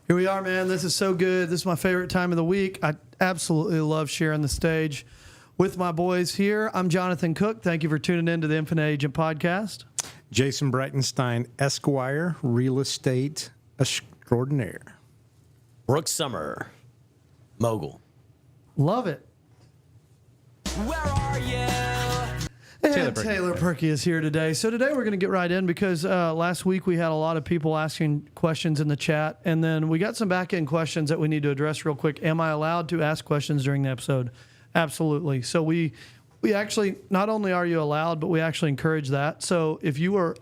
Here we are, man. This is so good. This is my favorite time of the week. I absolutely love sharing the stage with my boys here. I'm Jonathan Cook. Thank you for tuning in to the Infinite Agent Podcast. Jason Breitenstein, Esquire, real estate extraordinaire. Brooks Summer, mogul. Love it. Where are you? And Taylor Perkey is here today. So today we're going to get right in because last week we had a lot of people asking questions in the chat, and then we got some back-end questions that we need to address real quick. Am I allowed to ask questions during the episode? Absolutely. So we actually, not only are you allowed, but we actually encourage that. So if you are,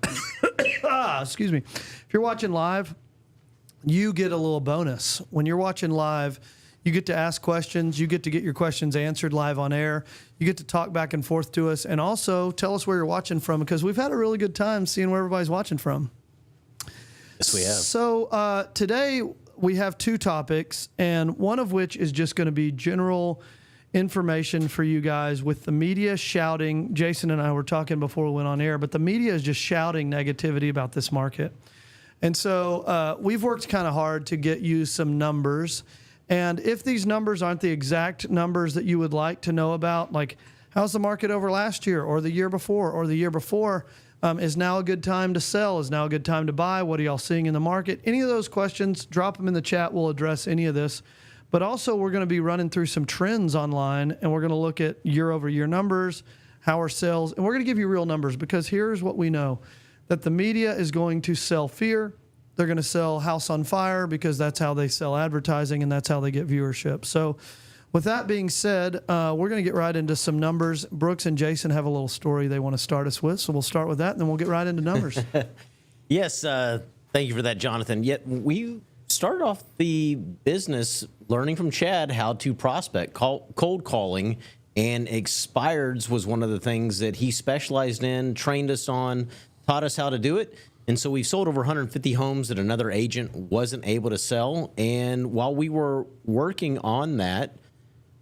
excuse me, if you're watching live, you get a little bonus. When you're watching live, you get to ask questions. You get to get your questions answered live on air. You get to talk back and forth to us, and also tell us where you're watching from, because we've had a really good time seeing where everybody's watching from. Yes, we have. So today we have two topics, and one of which is just going to be general information for you guys with the media shouting. Jason and I were talking before we went on air, but the media is just shouting negativity about this market. And so we've worked kind of hard to get you some numbers. And if these numbers aren't the exact numbers that you would like to know about, like how's the market over last year or the year before or the year before, is now a good time to sell? Is now a good time to buy? What are y'all seeing in the market? Any of those questions, drop them in the chat. We'll address any of this. But also we're going to be running through some trends online, and we're going to look at year-over-year numbers, how are sales, and we're going to give you real numbers, because here's what we know, that the media is going to sell fear. They're going to sell house on fire, because that's how they sell advertising and that's how they get viewership. So with that being said, we're going to get right into some numbers. Brooks and Jason have a little story they want to start us with, so we'll start with that, and then we'll get right into numbers. Yes, thank you for that, Jonathan. Yet we started off the business learning from Chad how to prospect, cold calling, and expireds was one of the things that he specialized in, trained us on, taught us how to do it. And so we've sold over 150 homes that another agent wasn't able to sell. And while we were working on that,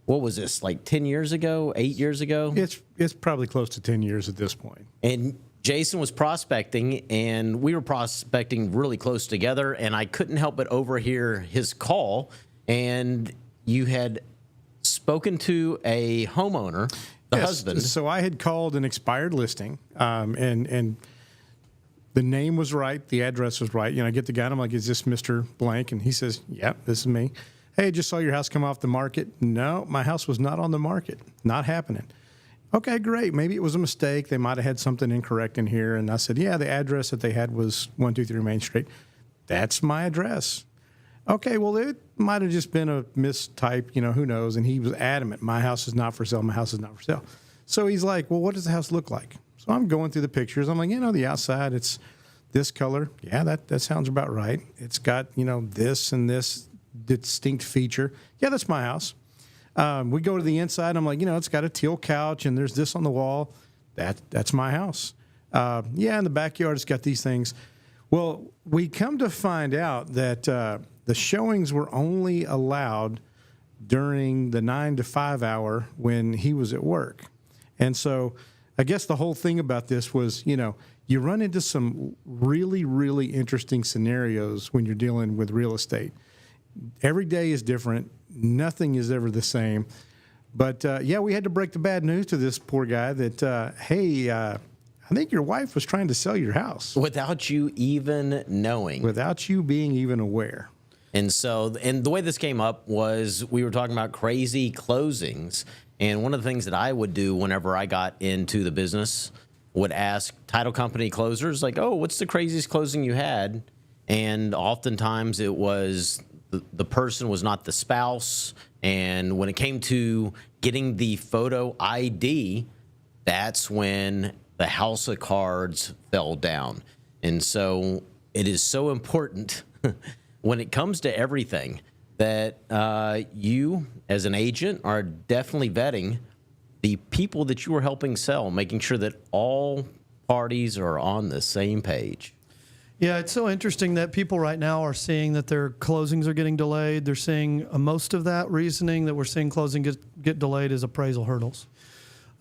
what was this, like 10 years ago, 8 years ago? It's probably close to 10 years at this point. And Jason was prospecting, and we were prospecting really close together, and I couldn't help but overhear his call. And you had spoken to a homeowner, the husband. So I had called an expired listing, and the name was right, the address was right. You know, I get the guy, and I'm like, "Is this Mr. Blank?" And he says, "Yep, this is me." "Hey, just saw your house come off the market." "No, my house was not on the market. Not happening." "Okay, great. Maybe it was a mistake. They might have had something incorrect in here." And I said, "Yeah, the address that they had was 123 Main Street." "That's my address." "Okay, well, it might have just been a mistype, you know, who knows?" And he was adamant, "My house is not for sale. My house is not for sale." So he's like, "Well, what does the house look like?" So I'm going through the pictures. I'm like, you know, the outside, it's this color. Yeah, that sounds about right. It's got, you know, this and this distinct feature. Yeah, that's my house. We go to the inside. I'm like, you know, it's got a teal couch and there's this on the wall. That's my house. Yeah, in the backyard, it's got these things. Well, we come to find out that the showings were only allowed during the 9 to 5 hour when he was at work. And so I guess the whole thing about this was, you know, you run into some really, really interesting scenarios when you're dealing with real estate. Every day is different. Nothing is ever the same. But, yeah, we had to break the bad news to this poor guy that, hey, I think your wife was trying to sell your house. Without you even knowing. Without you being even aware. And so, and the way this came up was we were talking about crazy closings. And one of the things that I would do whenever I got into the business would ask title company closers, like, "Oh, what's the craziest closing you had?" And oftentimes it was the person was not the spouse. And when it came to getting the photo ID, that's when the house of cards fell down. And so it is so important when it comes to everything that you, as an agent, are definitely vetting the people that you are helping sell, making sure that all parties are on the same page. Yeah, it's so interesting that people right now are seeing that their closings are getting delayed. They're seeing most of that reasoning that we're seeing closing get delayed is appraisal hurdles.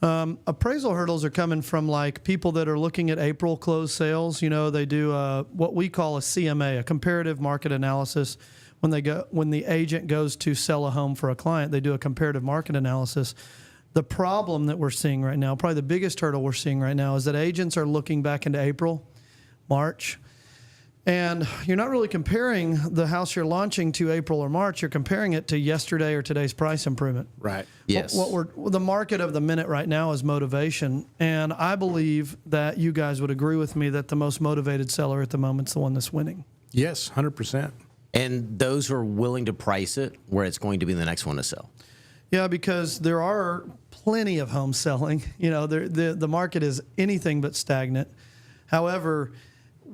Appraisal hurdles are coming from like people that are looking at April closed sales. You know, they do what we call a CMA, a comparative market analysis, when the agent goes to sell a home for a client, they do a comparative market analysis. The problem that we're seeing right now, probably the biggest hurdle we're seeing right now, is that agents are looking back into April, March, and you're not really comparing the house you're launching to April or March. You're comparing it to yesterday or today's price improvement. Right. Yes. The market of the minute right now is motivation, and I believe that you guys would agree with me that the most motivated seller at the moment is the one that's winning. Yes, 100%. And those who are willing to price it where it's going to be the next one to sell. Yeah, because there are plenty of homes selling. You know, the market is anything but stagnant. However,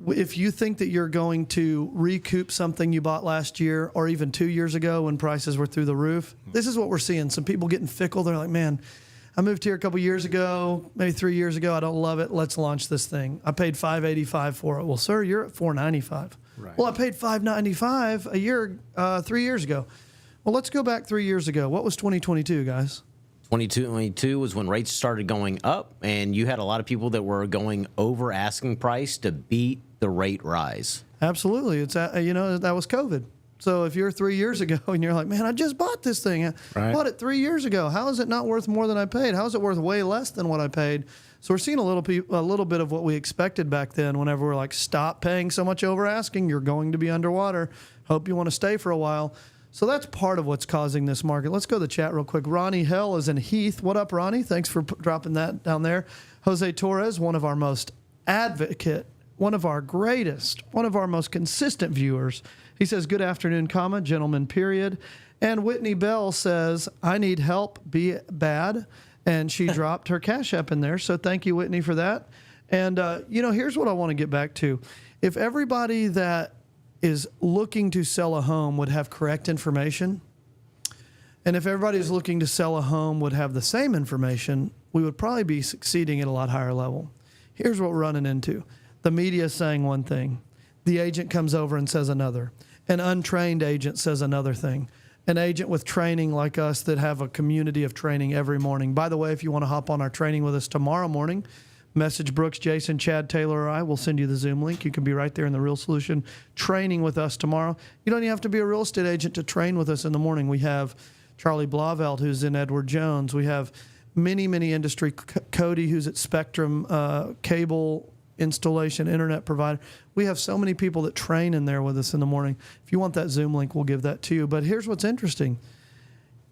if you think that you're going to recoup something you bought last year or even 2 years ago when prices were through the roof, this is what we're seeing. Some people getting fickle. They're like, man, I moved here a couple years ago, maybe 3 years ago. I don't love it. Let's launch this thing. I paid $585 for it. Well, sir, you're at $495. Right. Well, I paid $595 a year 3 years ago. Well, let's go back 3 years ago. What was 2022, guys? 2022 was when rates started going up, and you had a lot of people that were going over asking price to beat the rate rise. Absolutely. It's that was COVID. So if you're 3 years ago and you're like, man, I just bought this thing. I bought it 3 years ago. How is it not worth more than I paid? How is it worth way less than what I paid? So we're seeing a little bit of what we expected back then. Whenever we're like, stop paying so much over asking, you're going to be underwater. Hope you want to stay for a while. So that's part of what's causing this market. Let's go to the chat real quick. Ronnie Hell is in Heath. What up, Ronnie? Thanks for dropping that down there. Jose Torres, one of our most one of our greatest, one of our most consistent viewers. He says, good afternoon, comma, gentlemen, period. And Whitney Bell says, I need help, be bad. And she dropped her Cash App in there. So thank you, Whitney, for that. And, here's what I want to get back to. If everybody that is looking to sell a home would have correct information, and if everybody who's looking to sell a home would have the same information, we would probably be succeeding at a lot higher level. Here's what we're running into. The media is saying one thing. The agent comes over and says another. An untrained agent says another thing. An agent with training like us that have a community of training every morning. By the way, if you want to hop on our training with us tomorrow morning, message Brooks, Jason, Chad, Taylor, or I. We'll send you the Zoom link. You can be right there in the Real Solution training with us tomorrow. You don't even have to be a real estate agent to train with us in the morning. We have Charlie Blaveld, who's in Edward Jones. We have many industry. Cody, who's at Spectrum Cable installation, internet provider. We have so many people that train in there with us in the morning. If you want that Zoom link, we'll give that to you. But here's what's interesting.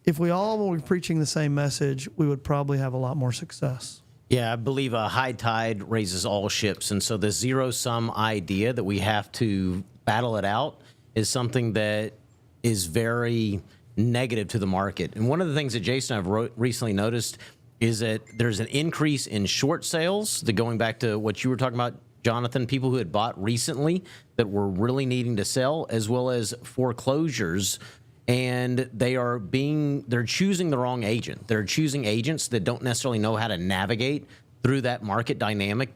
If we all were preaching the same message, we would probably have a lot more success. Yeah, I believe a high tide raises all ships. And so the zero-sum idea that we have to battle it out is something that is very negative to the market. And one of the things that Jason and I have recently noticed is that there's an increase in short sales, going back to what you were talking about, Jonathan, people who had bought recently that were really needing to sell, as well as foreclosures. And they're choosing the wrong agent. They're choosing agents that don't necessarily know how to navigate through that market dynamic.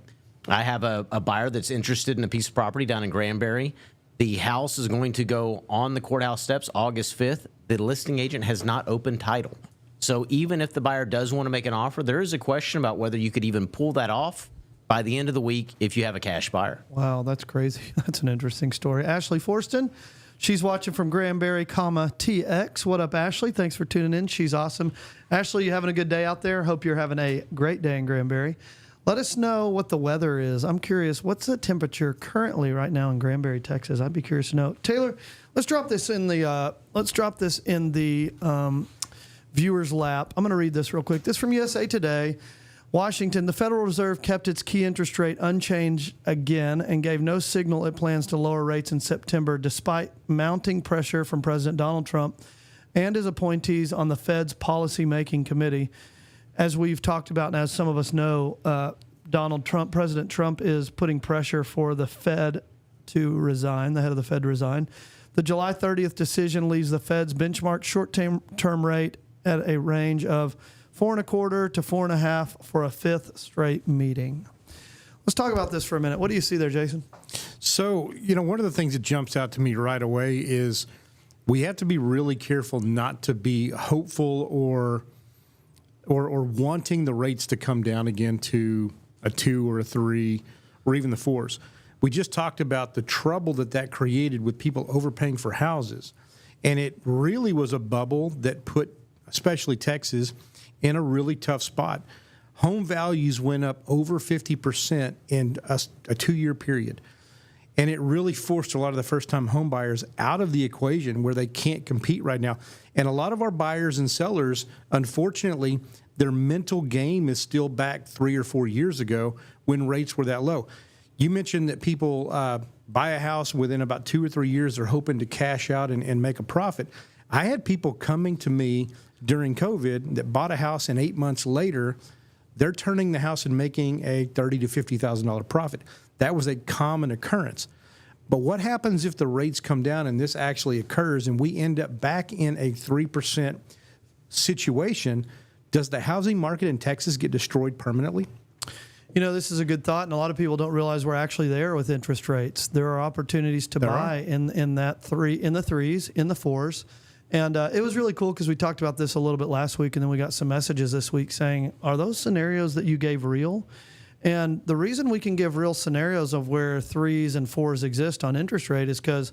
I have a buyer that's interested in a piece of property down in Granbury. The house is going to go on the courthouse steps August 5th. The listing agent has not opened title. So even if the buyer does want to make an offer, there is a question about whether you could even pull that off by the end of the week if you have a cash buyer. Wow, that's crazy. That's an interesting story. Ashley Forston, she's watching from Granbury, TX. What up, Ashley? Thanks for tuning in. She's awesome. Ashley, you having a good day out there? Hope you're having a great day in Granbury. Let us know what the weather is. I'm curious, what's the temperature currently right now in Granbury, Texas? I'd be curious to know. Taylor, let's drop this in the viewer's lap. I'm going to read this real quick. This from USA Today. Washington, the Federal Reserve kept its key interest rate unchanged again and gave no signal it plans to lower rates in September, despite mounting pressure from President Donald Trump and his appointees on the Fed's policy-making committee. As we've talked about, and as some of us know, President Trump is putting pressure for the Fed to resign, the head of the Fed to resign. The July 30th decision leaves the Fed's benchmark short-term rate at a range of 4.25 to 4.5 for a fifth straight meeting. Let's talk about this for a minute. What do you see there, Jason? So, one of the things that jumps out to me right away is we have to be really careful not to be hopeful or wanting the rates to come down again to a 2 or a 3 or even the 4s. We just talked about the trouble that created with people overpaying for houses. And it really was a bubble that put, especially Texas, in a really tough spot. Home values went up over 50% in a 2-year period. And it really forced a lot of the first-time home buyers out of the equation where they can't compete right now. And a lot of our buyers and sellers, unfortunately, their mental game is still back 3 or 4 years ago when rates were that low. You mentioned that people buy a house within about 2 or 3 years. They're hoping to cash out and make a profit. I had people coming to me during COVID that bought a house, and 8 months later, they're turning the house and making a $30,000 to $50,000 profit. That was a common occurrence. But what happens if the rates come down and this actually occurs and we end up back in a 3% situation? Does the housing market in Texas get destroyed permanently? You know, this is a good thought, and a lot of people don't realize we're actually there with interest rates. There are opportunities to buy in the threes, in the fours. And it was really cool because we talked about this a little bit last week, and then we got some messages this week saying, are those scenarios that you gave real? And the reason we can give real scenarios of where threes and fours exist on interest rate is because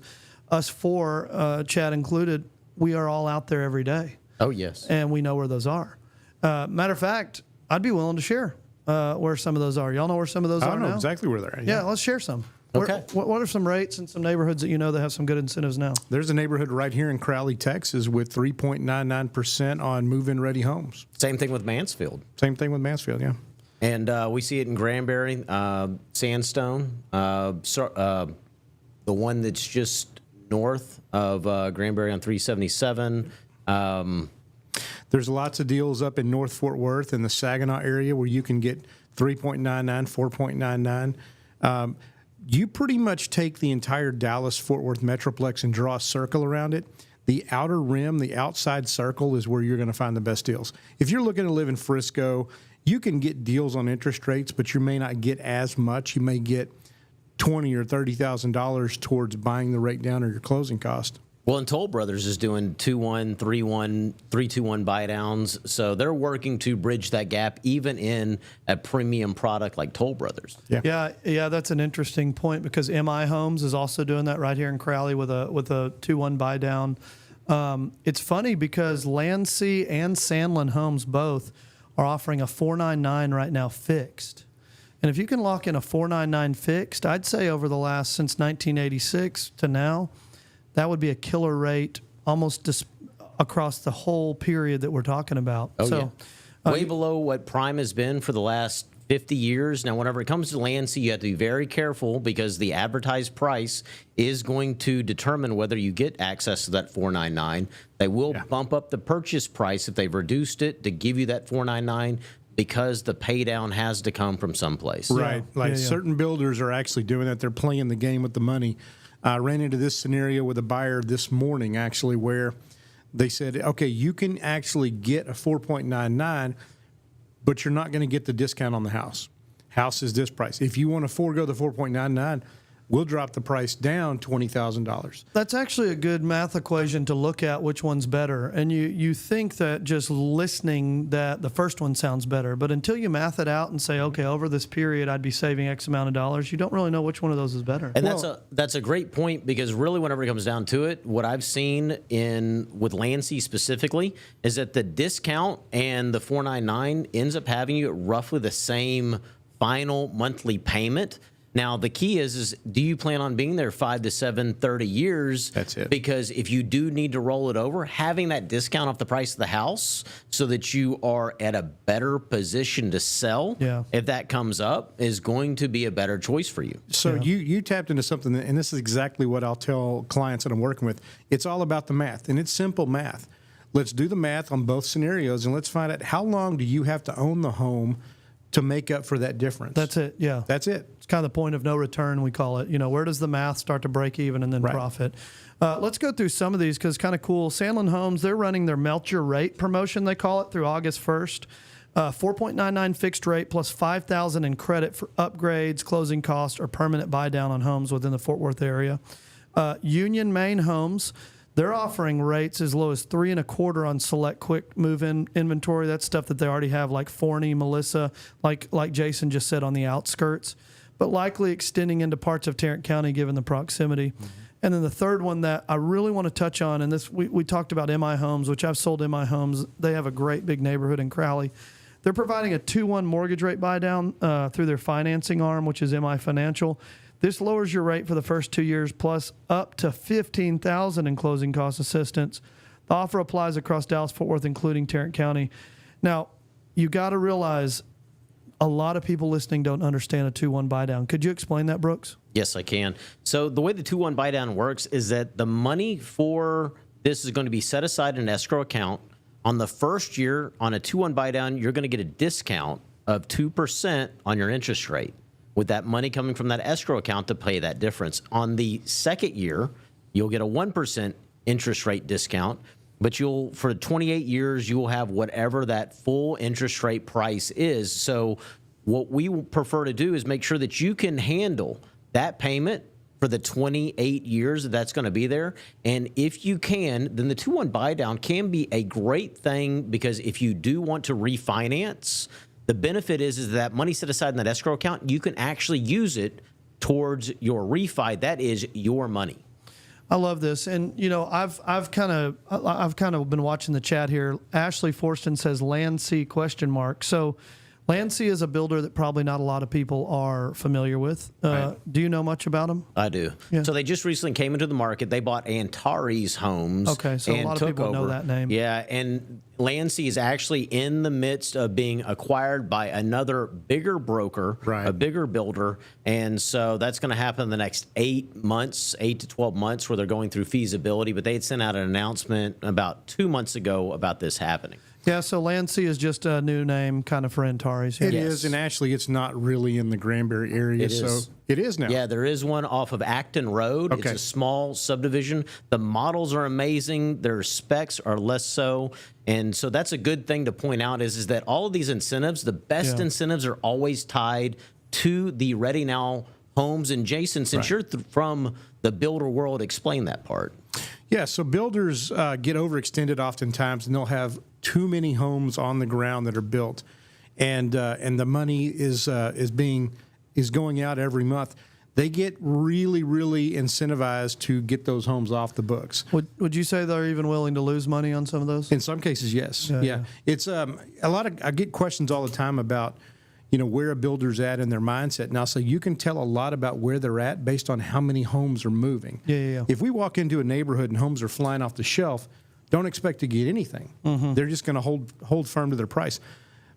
us four, Chad included, we are all out there every day. Oh, yes. And we know where those are. Matter of fact, I'd be willing to share where some of those are. Y'all know where some of those I are don't know now? exactly where they're at. Yeah, let's share some. Okay. What are some rates in some neighborhoods that you know that have some good incentives now? There's a neighborhood right here in Crowley, Texas, with 3.99% on move-in ready homes. Same thing with Mansfield. Same thing with Mansfield, yeah. And we see it in Granbury, Sandstone, the one that's just north of Granbury on 377. There's lots of deals up in North Fort Worth in the Saginaw area where you can get 3.99, 4.99. You pretty much take the entire Dallas-Fort Worth Metroplex and draw a circle around it. The outer rim, the outside circle, is where you're going to find the best deals. If you're looking to live in Frisco, you can get deals on interest rates, but you may not get as much. You may get $20,000 or $30,000 towards buying the rate down or your closing cost. Well, and Toll Brothers is doing 2-1, 3-1, 3-2-1 buy downs. So they're working to bridge that gap even in a premium product like Toll Brothers. Yeah, that's an interesting point because MI Homes is also doing that right here in Crowley with a 2-1 buy down. It's funny because Landsea and Sandlin Homes both are offering a 4.99 right now fixed. And if you can lock in a 4.99 fixed, I'd say over the last since 1986 to now, that would be a killer rate almost across the whole period that we're talking about. Oh, so, yeah. Way below what prime has been for the last 50 years. Now, whenever it comes to Landsea, you have to be very careful because the advertised price is going to determine whether you get access to that 4.99. They will bump up the purchase price if they've reduced it to give you that 4.99 because the pay down has to come from someplace. Right. Certain builders are actually doing that. They're playing the game with the money. I ran into this scenario with a buyer this morning, actually, where they said, okay, you can actually get a 4.99, but you're not going to get the discount on the house. House is this price. If you want to forego the 4.99, we'll drop the price down $20,000. That's actually a good math equation to look at which one's better. And you think that just listening that the first one sounds better, but until you math it out and say, okay, over this period I'd be saving X amount of dollars, you don't really know which one of those is better. And that's a great point because really whenever it comes down to it, what I've seen with Landsea specifically is that the discount and the 4.99 ends up having you at roughly the same final monthly payment. Now, the key is do you plan on being there 5 to 7, 30 years? That's it. Because if you do need to roll it over, having that discount off the price of the house so that you are at a better position to sell, if that comes up, is going to be a better choice for you. So you tapped into something, and this is exactly what I'll tell clients that I'm working with. It's all about the math, and it's simple math. Let's do the math on both scenarios, and let's find out how long do you have to own the home to make up for that difference. That's it, yeah. That's it. It's kind of the point of no return, we call it. You know, where does the math start to break even and then profit? Let's go through some of these because it's kind of cool. Sandlin Homes, they're running their Melt Your Rate promotion, they call it, through August 1st. 4.99 fixed rate plus $5,000 in credit for upgrades, closing costs, or permanent buy down on homes within the Fort Worth area. Union Main Homes, they're offering rates as low as 3.25 on select quick move-in inventory. That's stuff that they already have, like Forney, Melissa, like Jason just said, on the outskirts, but likely extending into parts of Tarrant County given the proximity. And then the third one that I really want to touch on, and this we talked about MI Homes, which I've sold MI Homes. They have a great big neighborhood in Crowley. They're providing a 2-1 mortgage rate buy down through their financing arm, which is MI Financial. This lowers your rate for the first 2 years, plus up to $15,000 in closing cost assistance. The offer applies across Dallas-Fort Worth, including Tarrant County. Now, you got to realize a lot of people listening don't understand a 2-1 buy down. Could you explain that, Brooks? Yes, I can. So the way the 2-1 buy down works is that the money for this is going to be set aside in an escrow account. On the first year, on a 2-1 buy down, you're going to get a discount of 2% on your interest rate, with that money coming from that escrow account to pay that difference. On the second year, you'll get a 1% interest rate discount, but for 28 years, you will have whatever that full interest rate price is. So what we prefer to do is make sure that you can handle that payment for the 28 years that's going to be there. And if you can, then the 2-1 buy down can be a great thing, because if you do want to refinance, the benefit is that money set aside in that escrow account, you can actually use it towards your refi. That is your money. I love this, and I've kind of been watching the chat here. Ashley Forston says Landsea ? So Landsea is a builder that probably not a lot of people are familiar with. Right. Do you know much about them? I do. Yeah. So they just recently came into the market. They bought Antares Homes. Okay, so a lot of people know that name. Yeah, and Landsea is actually in the midst of being acquired by another bigger broker, Right. a bigger builder. And so that's going to happen in the next 8 to 12 months, where they're going through feasibility. But they had sent out an announcement about 2 months ago about this happening. Yeah, so Landsea is just a new name kind of for Antares. It Yes. is, and actually, it's not really in the Granbury area, It so is. it is now. Yeah, there is one off of Acton Road. Okay. It's a small subdivision. The models are amazing. Their specs are less so. And so that's a good thing to point out is that all of these incentives, the best Yeah. incentives are always tied to the Ready Now homes. And Jason, since you're from the builder world, explain that part. Yeah, so builders get overextended oftentimes, and they'll have too many homes on the ground that are built, and the money is going out every month. They get really, really incentivized to get those homes off the books. Would you say they're even willing to lose money on some of those? In some cases, yes. Yeah. It's a lot of, I get questions all the time about, where a builder's at in their mindset. Now, so you can tell a lot about where they're at based on how many homes are moving. Yeah. If we walk into a neighborhood and homes are flying off the shelf, don't expect to get anything. Mm-hmm. They're just going to hold firm to their price.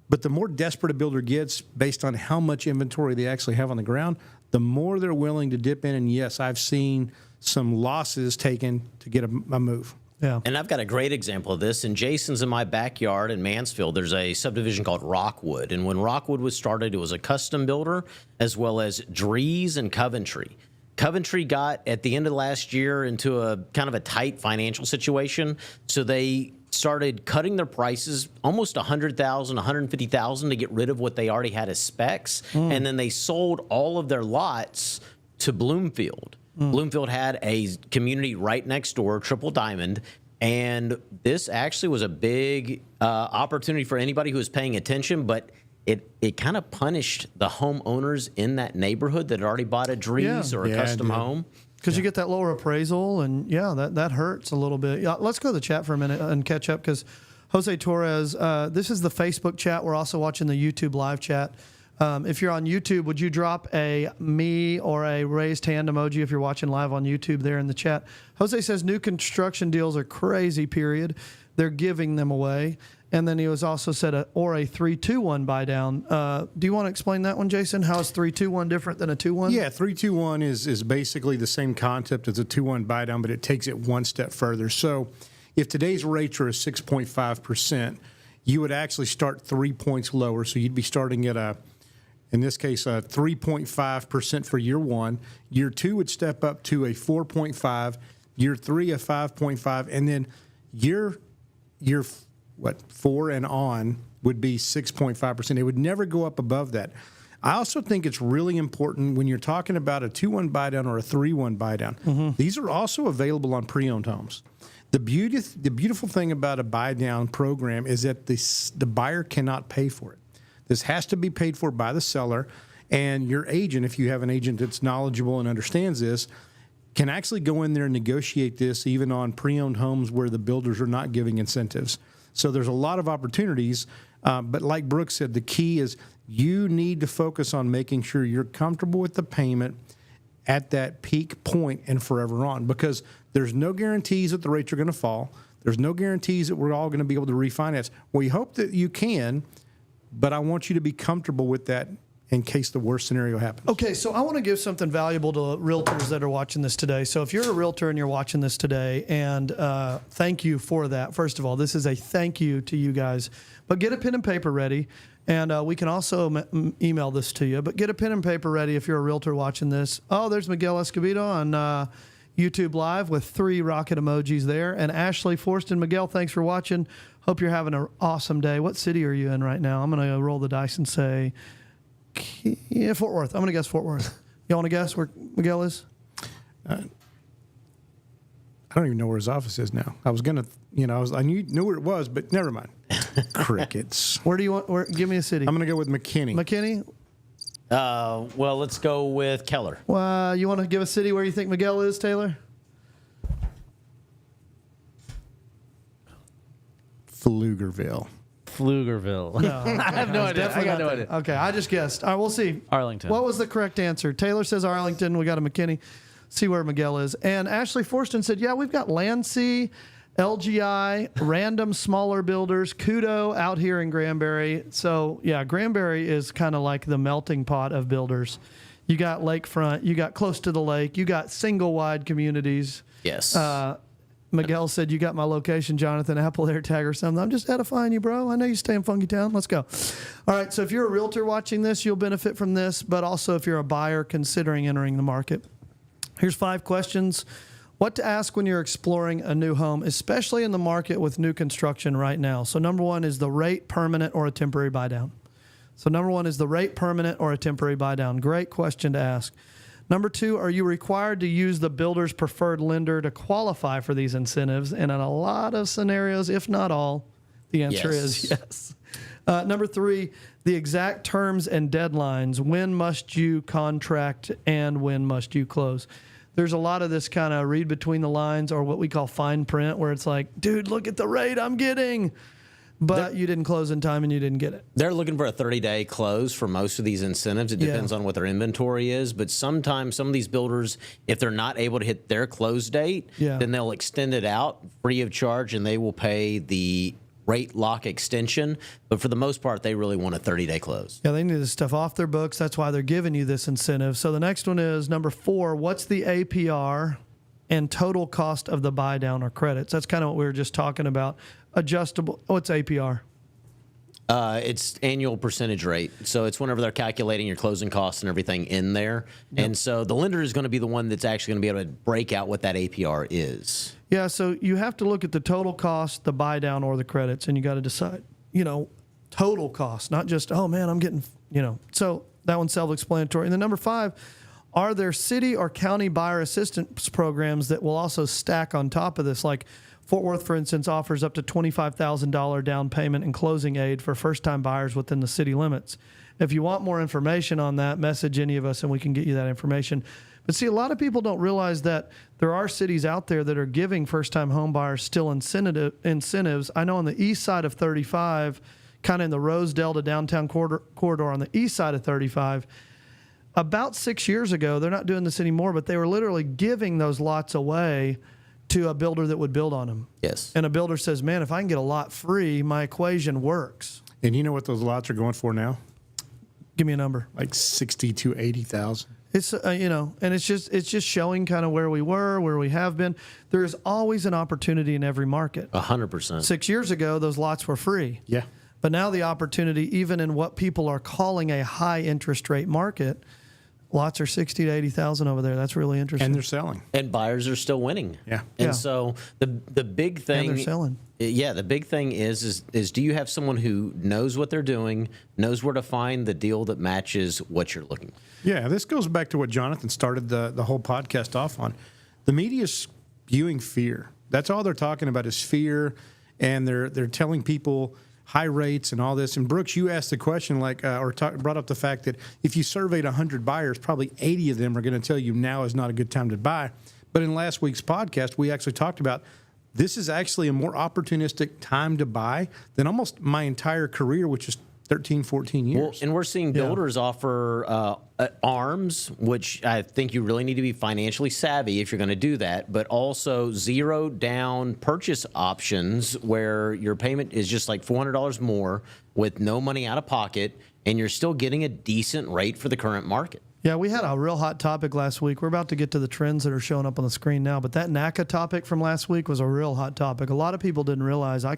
But the more desperate a builder gets based on how much inventory they actually have on the ground, the more they're willing to dip in. And yes, I've seen some losses taken to get a move. Yeah. And I've got a great example of this. And Jason's in my backyard in Mansfield. There's a subdivision called Rockwood. And when Rockwood was started, it was a custom builder, as well as Dries and Coventry. Coventry got, at the end of last year, into a kind of a tight financial situation. So they started cutting their prices almost $100,000, $150,000 to get rid of what they already had as specs. And then they sold all of their lots to Bloomfield. Bloomfield had a community right next door, Triple Diamond, and this actually was a big opportunity for anybody who was paying attention, but it kind of punished the homeowners in that neighborhood that had already bought a Dries or a custom home. Because you get that lower appraisal, and that hurts a little bit. Yeah, let's go to the chat for a minute and catch up, because Jose Torres, this is the Facebook chat. We're also watching the YouTube live chat. If you're on YouTube, would you drop a me or a raised hand emoji if you're watching live on YouTube there in the chat? Jose says new construction deals are crazy, period. They're giving them away. And then he was also said a 3-2-1 buy down. Do you want to explain that one, Jason? How is 3-2-1 different than a 2-1? Yeah, 3-2-1 is basically the same concept as a 2-1 buy down, but it takes it one step further. So if today's rates are 6.5%, you would actually start 3 points lower. So you'd be starting at in this case, 3.5% for year one. Year two would step up to a 4.5. Year three, a 5.5, and then year 4 and on would be 6.5%. It would never go up above that. I also think it's really important when you're talking about a 2-1 buy down or a 3-1 buy down. Mm-hmm. These are also available on pre-owned homes. The beautiful thing about a buy down program is that the buyer cannot pay for it. This has to be paid for by the seller, and your agent, if you have an agent that's knowledgeable and understands this, can actually go in there and negotiate this even on pre-owned homes where the builders are not giving incentives. So there's a lot of opportunities. But like Brooks said, the key is you need to focus on making sure you're comfortable with the payment at that peak point and forever on, because there's no guarantees that the rates are going to fall. There's no guarantees that we're all going to be able to refinance. We hope that you can, but I want you to be comfortable with that in case the worst scenario happens. Okay, so I want to give something valuable to realtors that are watching this today. So if you're a realtor and you're watching this today, and thank you for that. First of all, this is a thank you to you guys. But get a pen and paper ready, and we can also email this to you. But get a pen and paper ready if you're a realtor watching this. Oh, there's Miguel Escobedo on YouTube Live with 3 rocket emojis there. And Ashley Forston, Miguel, thanks for watching. Hope you're having an awesome day. What city are you in right now? I'm going to roll the dice and say... Yeah, Fort Worth. I'm going to guess Fort Worth. You want to guess where Miguel is? I don't even know where his office is now. I was going to, I knew where it was, but never mind. Crickets. Where do you want? Give me a city. I'm going to go with McKinney. McKinney? Well, let's go with Keller. Well, you want to give a city where you think Miguel is, Taylor? Pflugerville. Pflugerville. No, okay. I have no idea. I got no idea. Okay, I just guessed. All right, we'll see. Arlington. What was the correct answer? Taylor says Arlington. We got a McKinney. See where Miguel is. And Ashley Forston said, yeah, we've got Landsea, LGI, random smaller builders, Kudo out here in Granbury. So, yeah, Granbury is kind of like the melting pot of builders. You got lakefront, you got close to the lake, you got single wide communities. Yes. Miguel said, you got my location, Jonathan, Apple AirTag or something. I'm just edifying you, bro. I know you stay in Funky Town. Let's go. All right, so if you're a realtor watching this, you'll benefit from this, but also if you're a buyer considering entering the market. Here's 5 questions. What to ask when you're exploring a new home, especially in the market with new construction right now. So number 1, is the rate permanent or a temporary buy down? So number 1, is the rate permanent or a temporary buy down? Great question to ask. Number 2, are you required to use the builder's preferred lender to qualify for these incentives? And in a lot of scenarios, if not all, the answer is yes. Number 3, the exact terms and deadlines. When must you contract and when must you close? There's a lot of this kind of read between the lines, or what we call fine print, where it's like, dude, look at the rate I'm getting. But you didn't close in time and you didn't get it. They're looking for a 30-day close for most of these incentives. It depends on what their inventory is. But sometimes some of these builders, if they're not able to hit their close date, then they'll extend it out free of charge and they will pay the rate lock extension. But for the most part, they really want a 30-day close. Yeah, they need this stuff off their books. That's why they're giving you this incentive. So the next one is number 4, what's the APR and total cost of the buy down or credits? That's kind of what we were just talking about. Adjustable. What's APR? It's annual percentage rate. So it's whenever they're calculating your closing costs and everything in there. Yep. And so the lender is going to be the one that's actually going to be able to break out what that APR is. Yeah, so you have to look at the total cost, the buy down, or the credits, and you got to decide, total cost, not just, oh man, I'm getting, So that one's self-explanatory. And then number 5, are there city or county buyer assistance programs that will also stack on top of this? Like Fort Worth, for instance, offers up to $25,000 down payment and closing aid for first-time buyers within the city limits. If you want more information on that, message any of us and we can get you that information. But see, a lot of people don't realize that there are cities out there that are giving first-time home buyers still incentives. I know on the east side of 35, kind of in the Rosedale to downtown corridor on the east side of 35, about 6 years ago, they're not doing this anymore, but they were literally giving those lots away to a builder that would build on them. Yes. And a builder says, man, if I can get a lot free, my equation works. And you know what those lots are going for now? Give me a number. Like 60 to 80,000. It's, and it's just showing kind of where we were, where we have been. There is always an opportunity in every market. 100%. 6 years ago, those lots were free. Yeah. But now the opportunity, even in what people are calling a high interest rate market, lots are 60 to 80,000 over there. That's really interesting. And they're selling. And buyers are still winning. Yeah. And so the big thing. And they're selling. Yeah, the big thing is do you have someone who knows what they're doing, knows where to find the deal that matches what you're looking for? Yeah, this goes back to what Jonathan started the whole podcast off on. The media's spewing fear. That's all they're talking about is fear, and they're telling people high rates and all this. And Brooks, you asked the question brought up the fact that if you surveyed 100 buyers, probably 80 of them are going to tell you now is not a good time to buy. But in last week's podcast, we actually talked about this is actually a more opportunistic time to buy than almost my entire career, which is 13, 14 years. Well, and we're seeing builders offer ARMs, which I think you really need to be financially savvy if you're going to do that, but also zero down purchase options where your payment is just like $400 more with no money out of pocket, and you're still getting a decent rate for the current market. Yeah, we had a real hot topic last week. We're about to get to the trends that are showing up on the screen now, but that NACA topic from last week was a real hot topic. A lot of people didn't realize I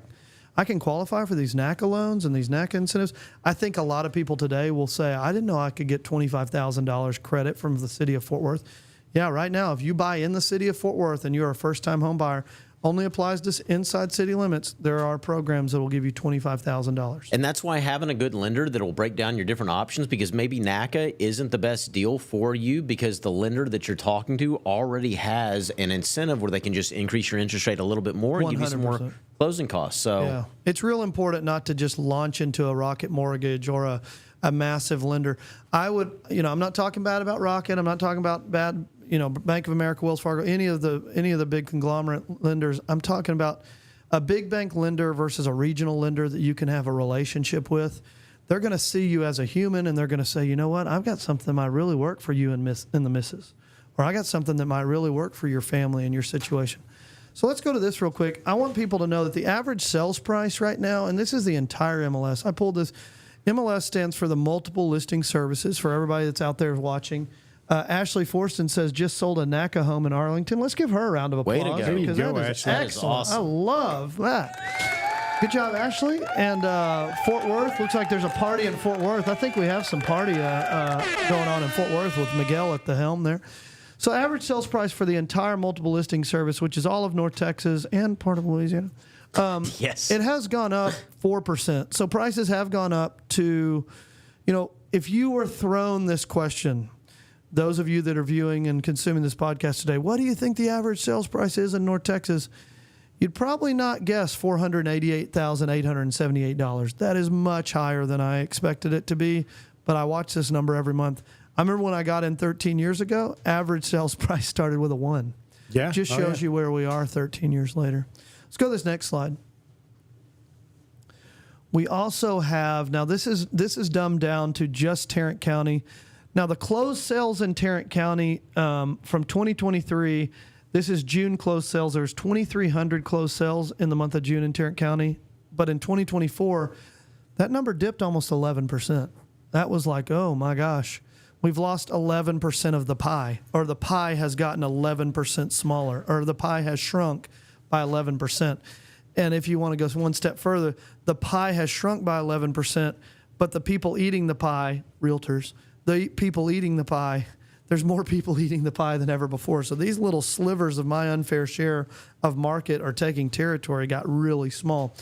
can qualify for these NACA loans and these NACA incentives. I think a lot of people today will say, I didn't know I could get $25,000 credit from the city of Fort Worth. Yeah, right now, if you buy in the city of Fort Worth and you're a first-time home buyer, only applies to inside city limits. There are programs that will give you $25,000. And that's why having a good lender that will break down your different options, because maybe NACA isn't the best deal for you because the lender that you're talking to already has an incentive where they can just increase your interest rate a little bit more and give you some more 100%. closing costs. So Yeah, it's real important not to just launch into a Rocket Mortgage or a massive lender. I would, I'm not talking bad about Rocket. I'm not talking about bad, Bank of America, Wells Fargo, any of the big conglomerate lenders. I'm talking about a big bank lender versus a regional lender that you can have a relationship with. They're going to see you as a human, and they're going to say, you know what, I've got something that might really work for you in the missus, or I got something that might really work for your family and your situation. So let's go to this real quick. I want people to know that the average sales price right now, and this is the entire MLS. I pulled this. MLS stands for the Multiple Listing Services for everybody that's out there watching. Ashley Forston says just sold a NACA home in Arlington. Let's give her a round of applause. Way to go. There you Because go, that is Ashley. That is excellent. awesome. I love that. Good job, Ashley. And Fort Worth, looks like there's a party in Fort Worth. I think we have some party going on in Fort Worth with Miguel at the helm there. So average sales price for the entire multiple listing service, which is all of North Texas and part of Louisiana, yes, it has gone up 4%. So prices have gone up to, if you were thrown this question, those of you that are viewing and consuming this podcast today, what do you think the average sales price is in North Texas? You'd probably not guess $488,878. That is much higher than I expected it to be, but I watch this number every month. I remember when I got in 13 years ago, average sales price started with a 1. Yeah. Just Oh, shows yeah. you where we are 13 years later. Let's go to this next slide. We also have, now this is dumbed down to just Tarrant County. Now the closed sales in Tarrant County from 2023, this is June closed sales. There's 2,300 closed sales in the month of June in Tarrant County. But in 2024, that number dipped almost 11%. That was like, oh my gosh. We've lost 11% of the pie, or the pie has gotten 11% smaller, or the pie has shrunk by 11%. And if you want to go one step further, the pie has shrunk by 11%, but the people eating the pie, realtors, the people eating the pie, there's more people eating the pie than ever before. So these little slivers of my unfair share of market or taking territory got really small.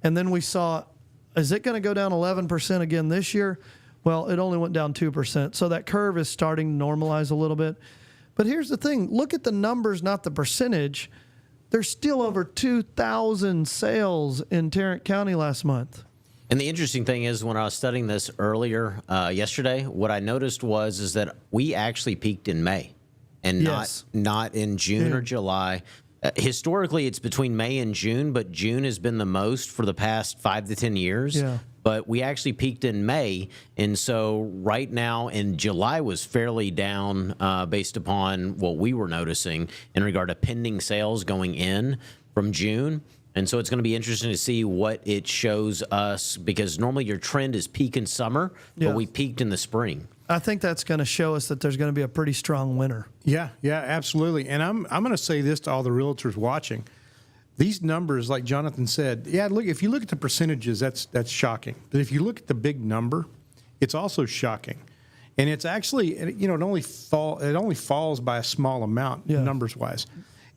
And then we saw, is it going to go down 11% again this year? Well, it only went down 2%. So that curve is starting to normalize a little bit. But here's the thing. Look at the numbers, not the percentage. There's still over 2,000 sales in Tarrant County last month. And the interesting thing is, when I was studying this earlier yesterday, what I noticed is that we actually peaked in May, and Yes. not in June or July. Historically, it's between May and June, but June has been the most for the past 5 to 10 years. Yeah. But we actually peaked in May, and so right now in July was fairly down based upon what we were noticing in regard to pending sales going in from June. And so it's going to be interesting to see what it shows us, because normally your trend is peak in summer, Yeah. but we peaked in the spring. I think that's going to show us that there's going to be a pretty strong winter. Yeah, absolutely. And I'm going to say this to all the realtors watching. These numbers, like Jonathan said, look, if you look at the percentages, that's shocking. But if you look at the big number, it's also shocking. And it's actually, it only falls by a small amount, numbers wise.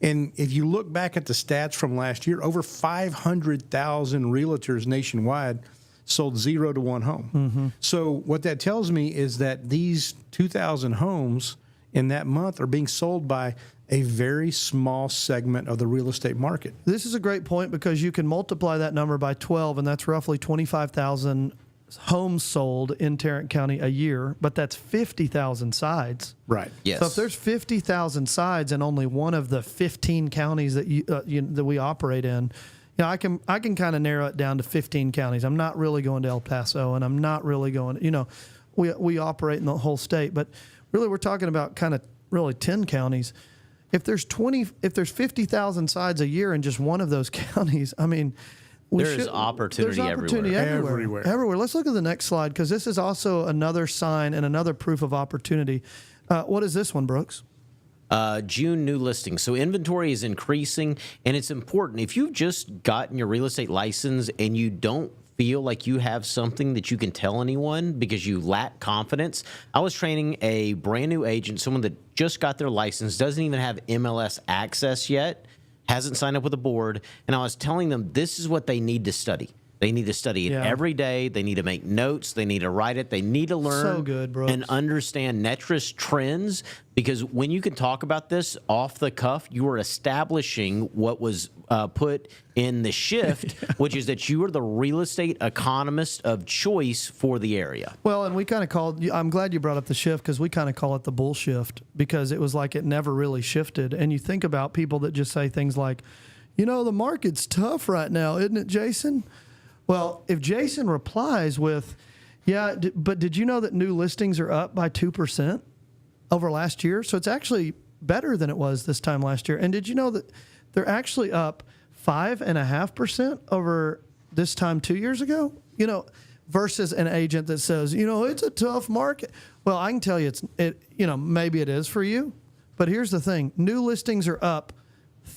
And if you look back at the stats from last year, over 500,000 realtors nationwide sold 0 to 1 home. Mm-hmm. So what that tells me is that these 2,000 homes in that month are being sold by a very small segment of the real estate market. This is a great point, because you can multiply that number by 12, and that's roughly 25,000 homes sold in Tarrant County a year, but that's 50,000 sides. Right. Yes. So if there's 50,000 sides in only one of the 15 counties that that we operate in, I can kind of narrow it down to 15 counties. I'm not really going to El Paso, and I'm not really going. We operate in the whole state, but really we're talking about kind of really 10 counties. If there's 50,000 sides a year in just one of those counties, I mean, There's opportunity everywhere. Everywhere. Let's look at the next slide, because this is also another sign and another proof of opportunity. What is this one, Brooks? June new listings. So inventory is increasing, and it's important. If you've just gotten your real estate license and you don't feel like you have something that you can tell anyone because you lack confidence. I was training a brand new agent, someone that just got their license, doesn't even have MLS access yet, hasn't signed up with a board, and I was telling them this is what they need to study. They need to study it every day. They need to make notes. They need to write it. They need to learn and understand NetRis trends, because when you can talk about this off the cuff, you are establishing what was put in the shift, which is that you are the real estate economist of choice for the area. Well, and we kind of called, I'm glad you brought up the shift, because we kind of call it the bull shift, because it was like it never really shifted. And you think about people that just say things like, the market's tough right now, isn't it, Jason? Well, if Jason replies with, but did you know that new listings are up by 2% over last year? So it's actually better than it was this time last year. And did you know that they're actually up 5.5% over this time 2 years ago? Versus an agent that says, it's a tough market. Well, I can tell you maybe it is for you, but here's the thing. New listings are up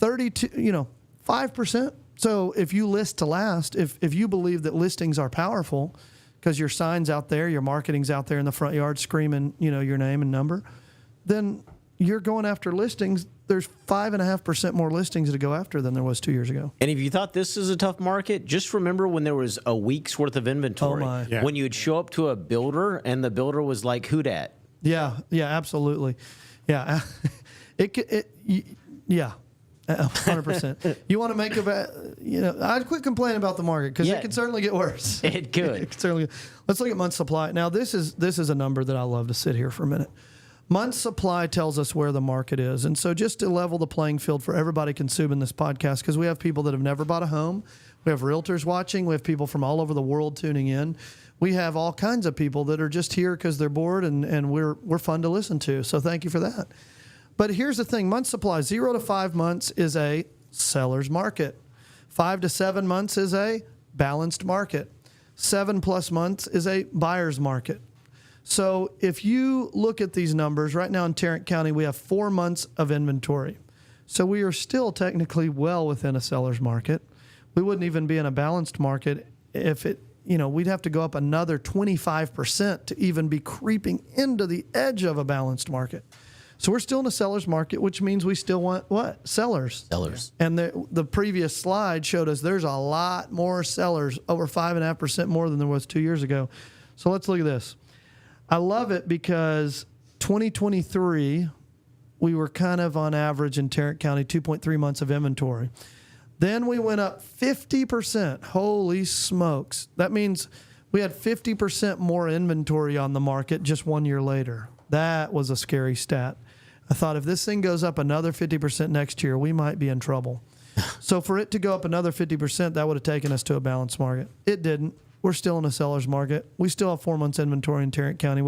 5%. So if you list to last, if you believe that listings are powerful because your sign's out there, your marketing's out there in the front yard screaming, your name and number, then you're going after listings. There's 5.5% more listings to go after than there was 2 years ago. And if you thought this is a tough market, just remember when there was a week's worth of inventory. Oh my. Yeah. When you'd show up to a builder and the builder was like, who dat? Yeah, absolutely. Yeah. Yeah. 100%. You want to make I'd quit complaining about the market, because it can certainly get worse. It could. It certainly. Let's look at month supply. Now, this is a number that I love to sit here for a minute. Month supply tells us where the market is. And so just to level the playing field for everybody consuming this podcast, because we have people that have never bought a home. We have realtors watching. We have people from all over the world tuning in. We have all kinds of people that are just here because they're bored, and we're fun to listen to. So thank you for that. But here's the thing. Month supply, 0 to 5 months is a seller's market. 5 to 7 months is a balanced market. 7+ months is a buyer's market. So if you look at these numbers, right now in Tarrant County, we have 4 months of inventory. So we are still technically well within a seller's market. We wouldn't even be in a balanced market if we'd have to go up another 25% to even be creeping into the edge of a balanced market. So we're still in a seller's market, which means we still want what? Sellers. Sellers. And the previous slide showed us there's a lot more sellers, over 5.5% more than there was 2 years ago. So let's look at this. I love it because 2023, we were kind of on average in Tarrant County, 2.3 months of inventory. Then we went up 50%. Holy smokes. That means we had 50% more inventory on the market just 1 year later. That was a scary stat. I thought if this thing goes up another 50% next year, we might be in trouble. So for it to go up another 50%, that would have taken us to a balanced market. It didn't. We're still in a seller's market. We still have 4 months inventory in Tarrant County,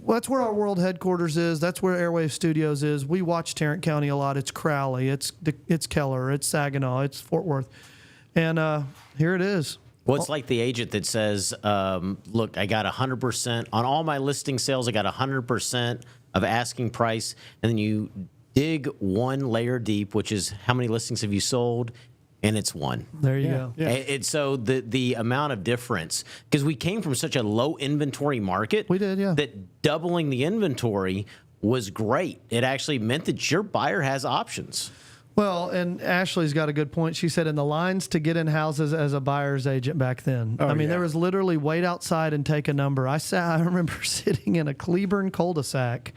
that's where our world headquarters is. That's where Airwave Studios is. We watch Tarrant County a lot. It's Crowley. It's Keller. It's Saginaw. It's Fort Worth. And here it is. Well, it's like the agent that says, look, I got 100% on all my listing sales. I got 100% of asking price. And then you dig one layer deep, which is how many listings have you sold? And it's one. There you go. Yeah. It's so the amount of difference, because we came from such a low inventory market. We did, yeah. That doubling the inventory was great. It actually meant that your buyer has options. Well, and Ashley's got a good point. She said in the lines to get in houses as a buyer's agent back then. There was literally wait outside and take a number. I remember sitting in a Cleburne cul-de-sac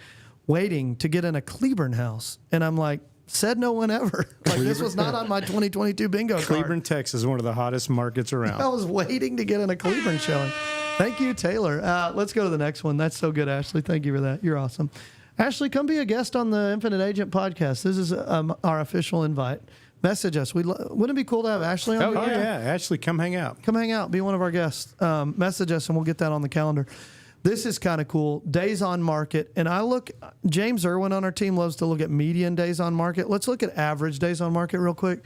waiting to get in a Cleburne house. And I'm like, said no one ever. Like this was not on my 2022 bingo card. Cleveland, Texas is one of the hottest markets around. I was waiting to get in a Cleveland showing. Thank you, Taylor. Let's go to the next one. That's so good, Ashley. Thank you for that. You're awesome. Ashley, come be a guest on the Infinite Agent podcast. This is our official invite. Message us. Wouldn't it be cool to have Ashley on? Oh, yeah. Ashley, come hang out. Come hang out. Be one of our guests. Message us, and we'll get that on the calendar. This is kind of cool. Days on market. And James Irwin on our team loves to look at median days on market. Let's look at average days on market real quick.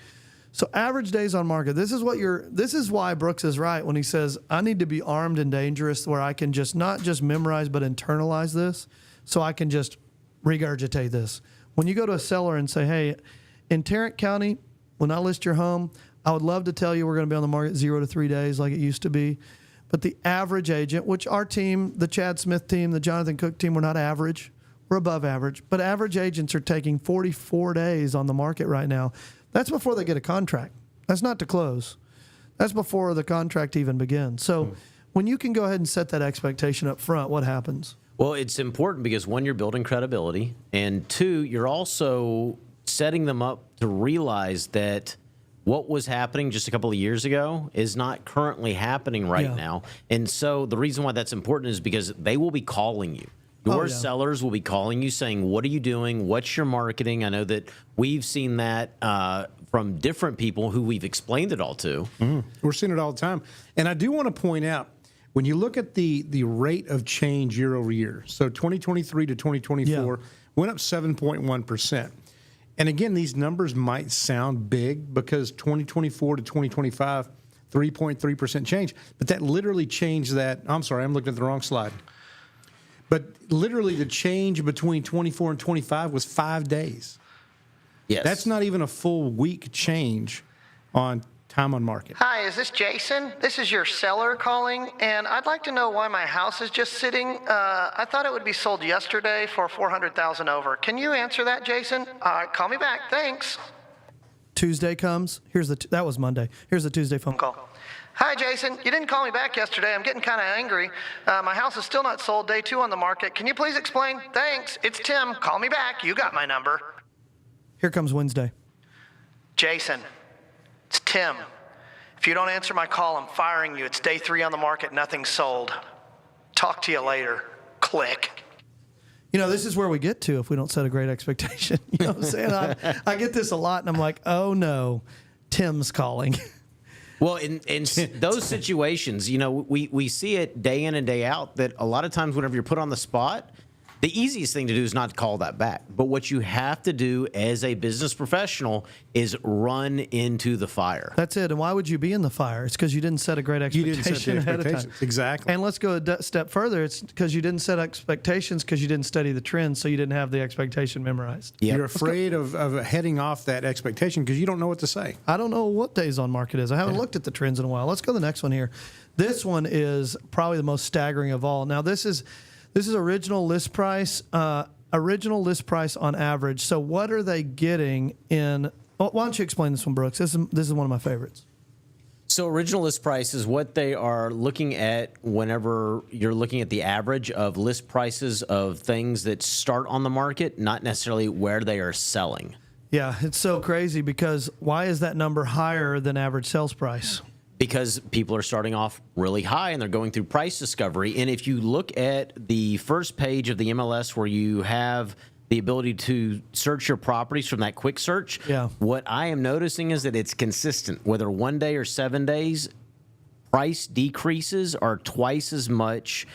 So average days on market. This is why Brooks is right when he says, I need to be armed and dangerous where I can just not just memorize, but internalize this so I can just regurgitate this. When you go to a seller and say, hey, in Tarrant County, when I list your home, I would love to tell you we're going to be on the market 0 to 3 days like it used to be. But the average agent, which our team, the Chad Smith team, the Jonathan Cook team, we're not average. We're above average. But average agents are taking 44 days on the market right now. That's before they get a contract. That's not to close. That's before the contract even begins. So when you can go ahead and set that expectation up front, what happens? Well, it's important because one, you're building credibility, and two, you're also setting them up to realize that what was happening just a couple of years ago is not currently happening right now. And so the reason why that's important is because they will be calling you. Your sellers will be calling you saying, what are you doing? What's your marketing? I know that we've seen that from different people who we've explained it all to. We're seeing it all the time. And I do want to point out, when you look at the rate of change year over year, so 2023 to 2024 went up 7.1%. And again, these numbers might sound big because 2024 to 2025, 3.3% change. But that literally changed that. I'm sorry, I'm looking at the wrong slide. But literally the change between 24 and 25 was 5 days. Yes. That's not even a full week change on time on market. Hi, is this Jason? This is your seller calling, and I'd like to know why my house is just sitting. I thought it would be sold yesterday for $400,000 over. Can you answer that, Jason? All right, call me back. Thanks. Tuesday comes. That was Monday. Here's the Tuesday phone call. Hi, Jason. You didn't call me back yesterday. I'm getting kind of angry. My house is still not sold. Day 2 on the market. Can you please explain? Thanks. It's Tim. Call me back. You got my number. Here comes Wednesday. Jason, it's Tim. If you don't answer my call, I'm firing you. It's day 3 on the market. Nothing's sold. Talk to you later. Click. You know, this is where we get to if we don't set a great expectation. You know what I'm saying? I get this a lot, and I'm like, oh, no, Tim's calling. Well, in those situations, you know, we see it day in and day out that a lot of times whenever you're put on the spot, the easiest thing to do is not call that back. But what you have to do as a business professional is run into the fire. That's it. And why would you be in the fire? It's because you didn't set a great expectation ahead of time. Exactly. And let's go a step further. It's because you didn't set expectations because you didn't study the trends, so you didn't have the expectation memorized. Yep. You're afraid of heading off that expectation because you don't know what to say. I don't know what days on market is. I haven't looked at the trends in a while. Let's go to the next one here. This one is probably the most staggering of all. Now, this is original list price. Original list price on average. So what are they getting in? Why don't you explain this one, Brooks? This is one of my favorites. So original list price is what they are looking at whenever you're looking at the average of list prices of things that start on the market, not necessarily where they are selling. Yeah, it's so crazy because why is that number higher than average sales price? Because people are starting off really high and they're going through price discovery. And if you look at the first page of the MLS where you have the ability to search your properties from that quick search, what I am noticing is that it's consistent. Whether 1 day or 7 days, price decreases are twice as much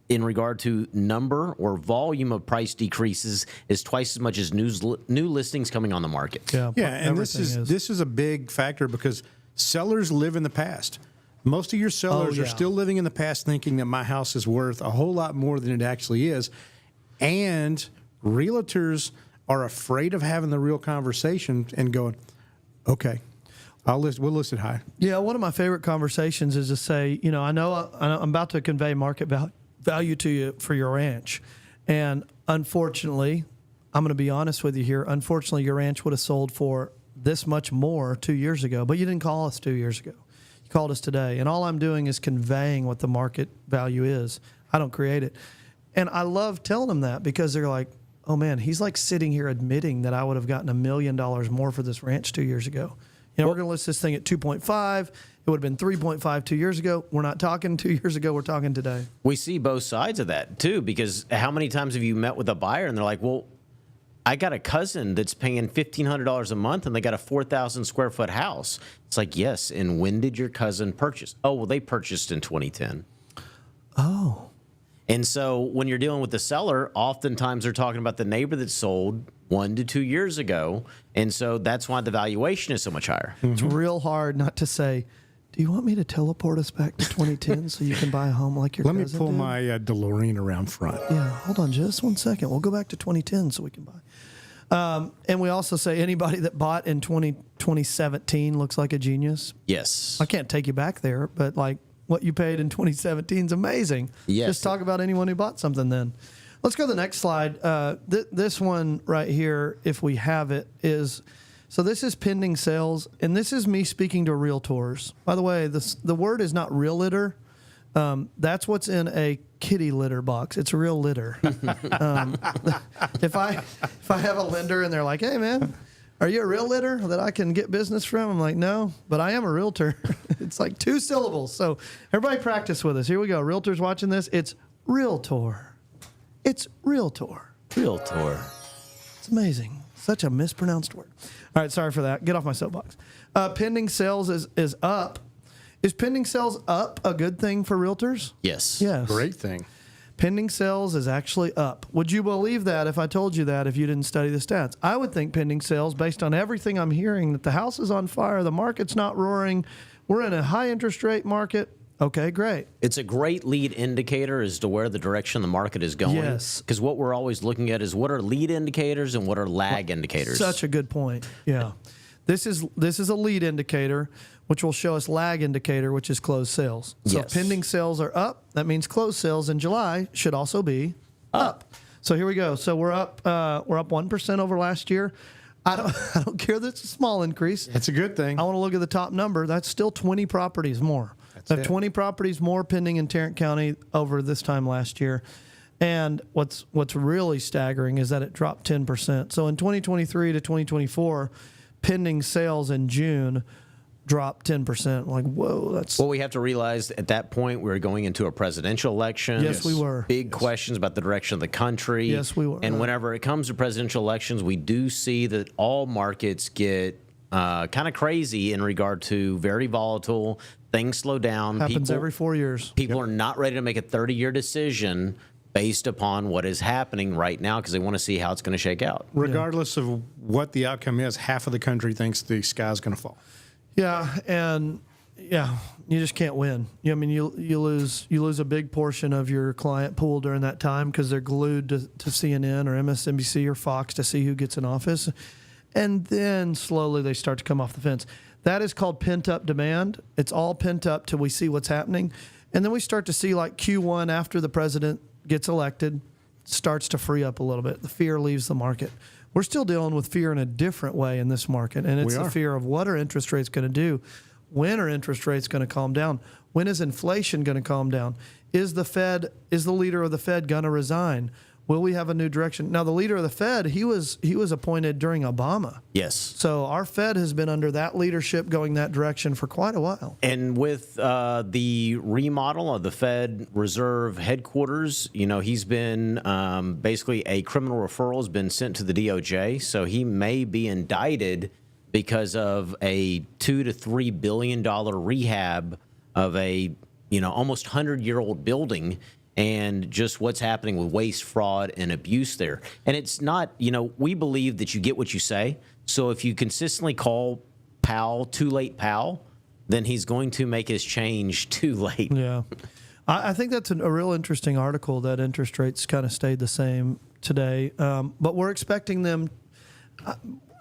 in regard to number or volume of price decreases is twice as much as new listings coming on the market. Yeah, and this is a big factor because sellers live in the past. Most of your sellers are still living in the past thinking that my house is worth a whole lot more than it actually is. And realtors are afraid of having the real conversation and going, okay, we'll list it high. Yeah, one of my favorite conversations is to say, you know, I know I'm about to convey market value to you for your ranch. And unfortunately, I'm going to be honest with you here, unfortunately, your ranch would have sold for this much more 2 years ago, but you didn't call us 2 years ago. You called us today. And all I'm doing is conveying what the market value is. I don't create it. And I love telling them that because they're like, oh man, he's like sitting here admitting that I would have gotten $1 million more for this ranch 2 years ago. We're going to list this thing at 2.5. It would have been 3.5 2 years ago. We're not talking 2 years ago. We're talking today. We see both sides of that too, because how many times have you met with a buyer and they're like, well, I got a cousin that's paying $1,500 a month and they got a 4,000 square foot house. It's like, yes. And when did your cousin purchase? Oh, well, they purchased in 2010. Oh. And so when you're dealing with the seller, oftentimes they're talking about the neighbor that sold 1 to 2 years ago. And so that's why the valuation is so much higher. It's real hard not to say, do you want me to teleport us back to 2010 so you can buy a home like your Let me cousin pull did? my DeLorean around front. Yeah, hold on just 1 second. We'll go back to 2010 so we can buy. And we also say anybody that bought in 2017 looks like a genius. Yes. I can't take you back there, but like what you paid in 2017 is amazing. Yes. Just talk about anyone who bought something then. Let's go to the next slide. This one right here, if we have it, is so this is pending sales, and this is me speaking to realtors. By the way, the word is not real litter. That's what's in a kitty litter box. It's real litter. If I have a lender and they're like, hey man, are you a real litter that I can get business from? I'm like, no, but I am a realtor. It's like 2 syllables. So everybody practice with us. Here we go. Realtors watching this. It's realtor. It's realtor. Realtor. It's amazing. Such a mispronounced word. All right, sorry for that. Get off my soapbox. Pending sales is up. Is pending sales up a good thing for realtors? Yes. Yes. Great thing. Pending sales is actually up. Would you believe that if I told you that if you didn't study the stats? I would think pending sales, based on everything I'm hearing, that the house is on fire, the market's not roaring, we're in a high interest rate market. Okay, great. It's a great lead indicator as to where the direction the market is going. Yes. Because what we're always looking at is what are lead indicators and what are lag indicators. Such a good point. Yeah. This is a lead indicator, which will show us lag indicator, which is closed sales. So Yes. pending sales are up. That means closed sales in July should also be up. So here we go. So we're up 1% over last year. I don't care that it's a small increase. That's a good thing. I want to look at the top number. That's still 20 properties more. I have it. 20 properties more pending in Tarrant County over this time last year. And what's really staggering is that it dropped 10%. So in 2023 to 2024, pending sales in June dropped 10%. Like, whoa, that's... Well, we have to realize at that point we were going into a presidential election. Yes, we were. Big questions about the direction of the country. Yes, we were. And whenever it comes to presidential elections, we do see that all markets get kind of crazy in regard to very volatile. Things slow down. happens every 4 years. People are not ready to make a 30-year decision based upon what is happening right now because they want to see how it's going to shake out. Regardless of what the outcome is, half of the country thinks the sky's going to fall. Yeah, and yeah, you just can't win. I mean, you lose a big portion of your client pool during that time because they're glued to CNN or MSNBC or Fox to see who gets in office, and then slowly they start to come off the fence. That is called pent up demand. It's all pent up till we see what's happening, and then we start to see like Q1 after the president gets elected starts to free up a little bit. The fear leaves the market. We're still dealing with fear in a different way in this market, and it's the fear of what are interest rates going to do? When are interest rates going to calm down? When is inflation going to calm down? Is the leader of the Fed going to resign? Will we have a new direction? Now, the leader of the Fed, he was appointed during Obama. Yes. So our Fed has been under that leadership going that direction for quite a while. And with the remodel of the Fed Reserve headquarters, he's been basically a criminal referral has been sent to the DOJ. So he may be indicted because of a $2 to $3 billion rehab of a almost 100-year-old building. And just what's happening with waste, fraud, and abuse there. And it's not, we believe that you get what you say. So if you consistently call Powell too late Powell, then he's going to make his change too late. Yeah. I think that's a real interesting article that interest rates kind of stayed the same today. But we're expecting them.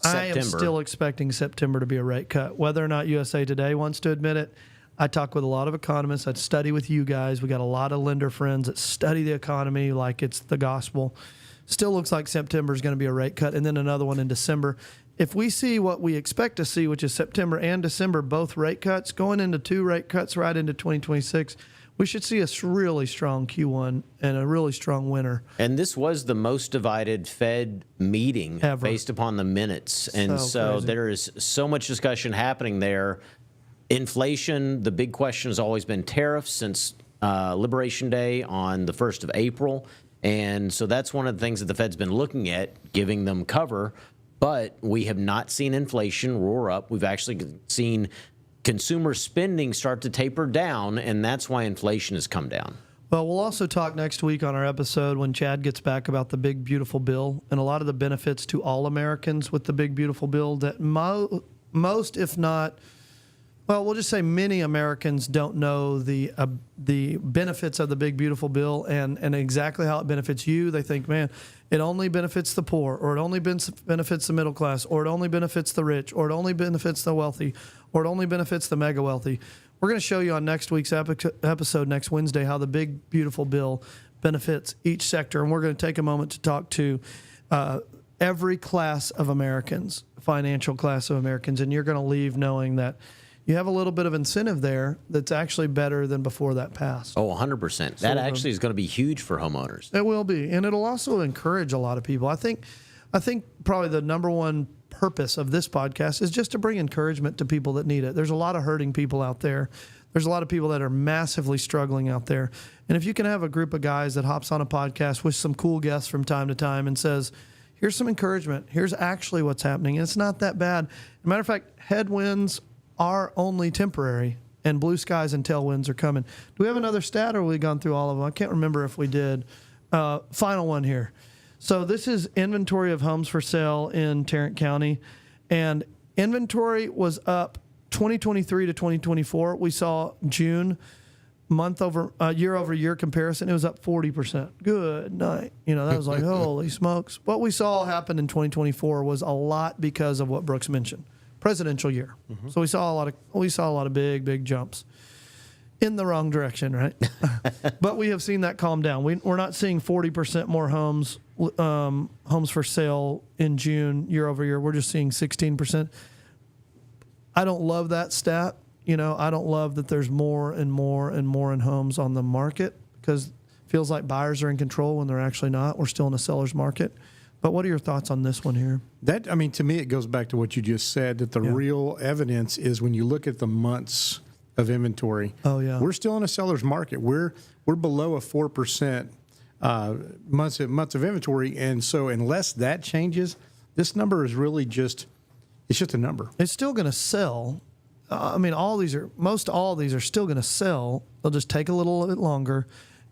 I am still expecting September to be a rate cut. Whether or not USA Today wants to admit it, I talk with a lot of economists. I study with you guys. We got a lot of lender friends that study the economy like it's the gospel. Still looks like September is going to be a rate cut, and then another one in December. If we see what we expect to see, which is September and December, both rate cuts, going into 2 rate cuts right into 2026, we should see a really strong Q1 and a really strong winter. And this was the most divided Fed meeting Ever. based upon the minutes. And so crazy. there is so much discussion happening there. Inflation, the big question has always been tariffs since Liberation Day on the 1st of April. And so that's one of the things that the Fed's been looking at, giving them cover. But we have not seen inflation roar up. We've actually seen consumer spending start to taper down, and that's why inflation has come down. Well, we'll also talk next week on our episode when Chad gets back about the Big Beautiful Bill and a lot of the benefits to all Americans with the Big Beautiful Bill that most, if not, well, we'll just say many Americans don't know the benefits of the Big Beautiful Bill and exactly how it benefits you. They think, man, it only benefits the poor, or it only benefits the middle class, or it only benefits the rich, or it only benefits the wealthy, or it only benefits the mega wealthy. We're going to show you on next week's episode next Wednesday how the Big Beautiful Bill benefits each sector. And we're going to take a moment to talk to every class of Americans, financial class of Americans, and you're going to leave knowing that you have a little bit of incentive there that's actually better than before that passed. Oh, 100%. That actually is going to be huge for homeowners. It will be, and it'll also encourage a lot of people. I think probably the number one purpose of this podcast is just to bring encouragement to people that need it. There's a lot of hurting people out there. There's a lot of people that are massively struggling out there. And if you can have a group of guys that hops on a podcast with some cool guests from time to time and says, here's some encouragement, here's actually what's happening, and it's not that bad. As a matter of fact, headwinds are only temporary, and blue skies and tailwinds are coming. Do we have another stat, or have we gone through all of them? I can't remember if we did. Final one here. So this is inventory of homes for sale in Tarrant County, and inventory was up 2023 to 2024. We saw June year over year comparison. It was up 40%. Good night. That was like, holy smokes. What we saw happen in 2024 was a lot because of what Brooks mentioned. Presidential year. Mm-hmm. So we saw a lot of big jumps in the wrong direction, right? But we have seen that calm down. We're not seeing 40% more homes for sale in June year over year. We're just seeing 16%. I don't love that stat. I don't love that there's more and more and more in homes on the market, because it feels like buyers are in control when they're actually not. We're still in a seller's market. But what are your thoughts on this one here? To me, it goes back to what you just said, that the real evidence is when you look at the months of inventory. Oh, yeah. We're still in a seller's market. We're below a 4% months of inventory. And so unless that changes, this number is really it's just a number. It's still going to sell. Most all of these are still going to sell. They'll just take a little bit longer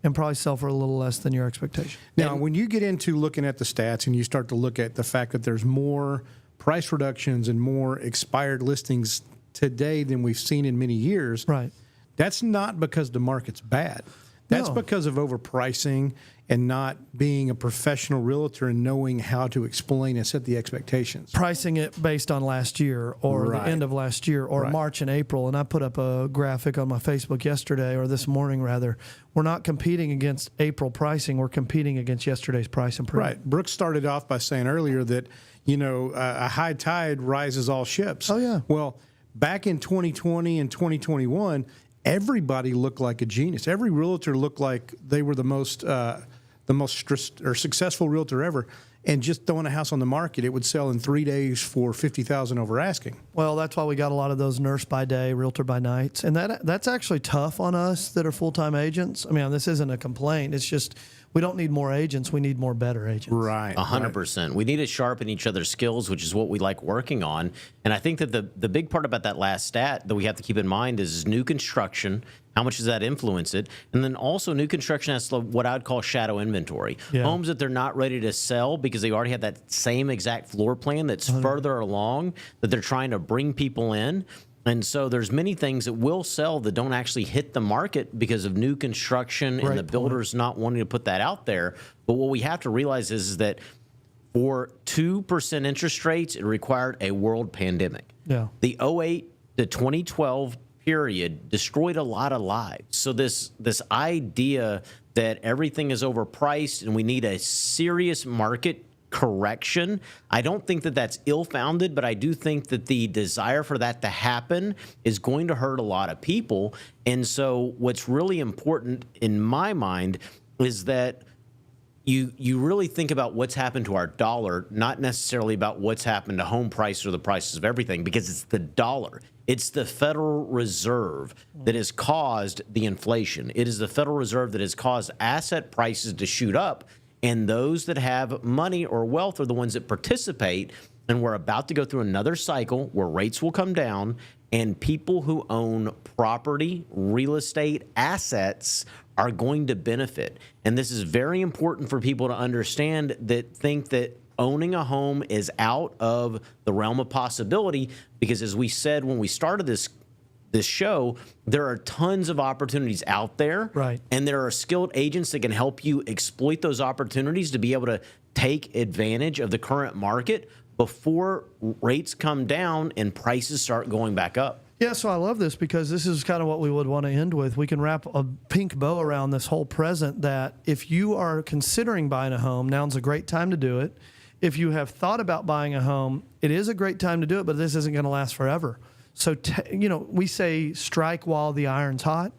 and probably sell for a little less than your expectation. Now, when you get into looking at the stats and you start to look at the fact that there's more price reductions and more expired listings today than we've seen in many years, right? That's not because the market's bad. That's because of overpricing and not being a professional realtor and knowing how to explain and set the expectations. Pricing it based on last year or the end of last year or March and April. And I put up a graphic on my Facebook yesterday, or this morning rather. We're not competing against April pricing. We're competing against yesterday's price improvement. Right. Brooks started off by saying earlier that, a high tide rises all ships. Oh, yeah. Well, back in 2020 and 2021, everybody looked like a genius. Every realtor looked like they were the most successful realtor ever. And just throwing a house on the market, it would sell in 3 days for $50,000 over asking. Well, that's why we got a lot of those nurse by day, realtor by nights, and that's actually tough on us that are full-time agents. This isn't a complaint. It's just we don't need more agents. We need more better agents. Right. 100%. We need to sharpen each other's skills, which is what we like working on. And I think that the big part about that last stat that we have to keep in mind is new construction. How much does that influence it? And then also new construction has what I would call shadow inventory. Yeah. Homes that they're not ready to sell because they already have that same exact floor plan that's further along that they're trying to bring people in. And so there's many things that will sell that don't actually hit the market because of new construction and the builders not wanting to put that out there. But what we have to realize is that for 2% interest rates, it required a world pandemic. Yeah. The 2008 to 2012 period destroyed a lot of lives. So this idea that everything is overpriced and we need a serious market correction. I don't think that that's ill-founded, but I do think that the desire for that to happen is going to hurt a lot of people. And so what's really important in my mind is that you really think about what's happened to our dollar, not necessarily about what's happened to home price or the prices of everything, because it's the dollar. It's the Federal Reserve that has caused the inflation. It is the Federal Reserve that has caused asset prices to shoot up. And those that have money or wealth are the ones that participate. And we're about to go through another cycle where rates will come down, and people who own property, real estate, assets are going to benefit. And this is very important for people to understand that think that owning a home is out of the realm of possibility, because as we said when we started this show, there are tons of opportunities out there. Right. And there are skilled agents that can help you exploit those opportunities to be able to take advantage of the current market before rates come down and prices start going back up. Yeah, so I love this because this is kind of what we would want to end with. We can wrap a pink bow around this whole present, that if you are considering buying a home, now's a great time to do it. If you have thought about buying a home, it is a great time to do it, but this isn't going to last forever. So, we say strike while the iron's hot.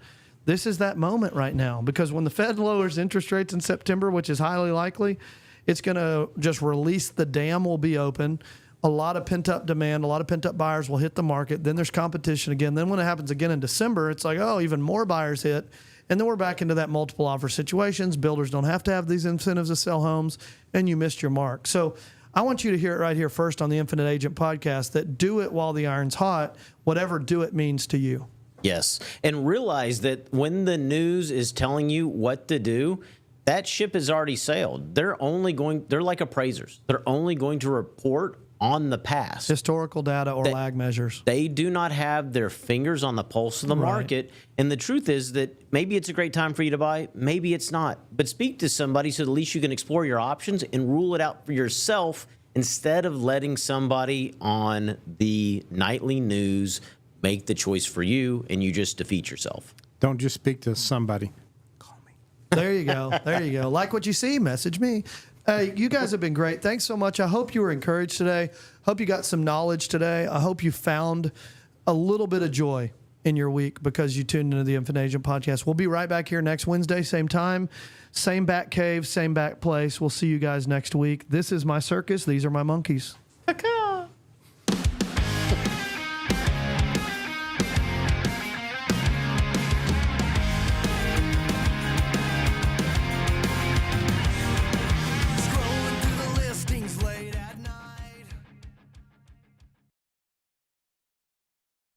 This is that moment right now, because when the Fed lowers interest rates in September, which is highly likely, it's going to just release, the dam will be open. A lot of pent-up demand, a lot of pent-up buyers will hit the market. Then there's competition again. Then when it happens again in December, it's like, oh, even more buyers hit. And then we're back into that multiple offer situations. Builders don't have to have these incentives to sell homes, and you missed your mark. So I want you to hear it right here first on the Infinite Agent podcast, that do it while the iron's hot, whatever do it means to you. Yes. And realize that when the news is telling you what to do, that ship has already sailed. They're like appraisers. They're only going to report on the past. Historical data or lag measures. They do not have their fingers on the pulse of the market. And the truth is that maybe it's a great time for you to buy, maybe it's not. But speak to somebody so at least you can explore your options and rule it out for yourself, instead of letting somebody on the nightly news make the choice for you and you just defeat yourself. Don't just speak to somebody. Call me. There you go. There you go. Like what you see, message me. Hey, you guys have been great. Thanks so much. I hope you were encouraged today. Hope you got some knowledge today. I hope you found a little bit of joy in your week because you tuned into the Infinite Agent podcast. We'll be right back here next Wednesday, same time, same back cave, same back place. We'll see you guys next week. This is my circus. These are my monkeys.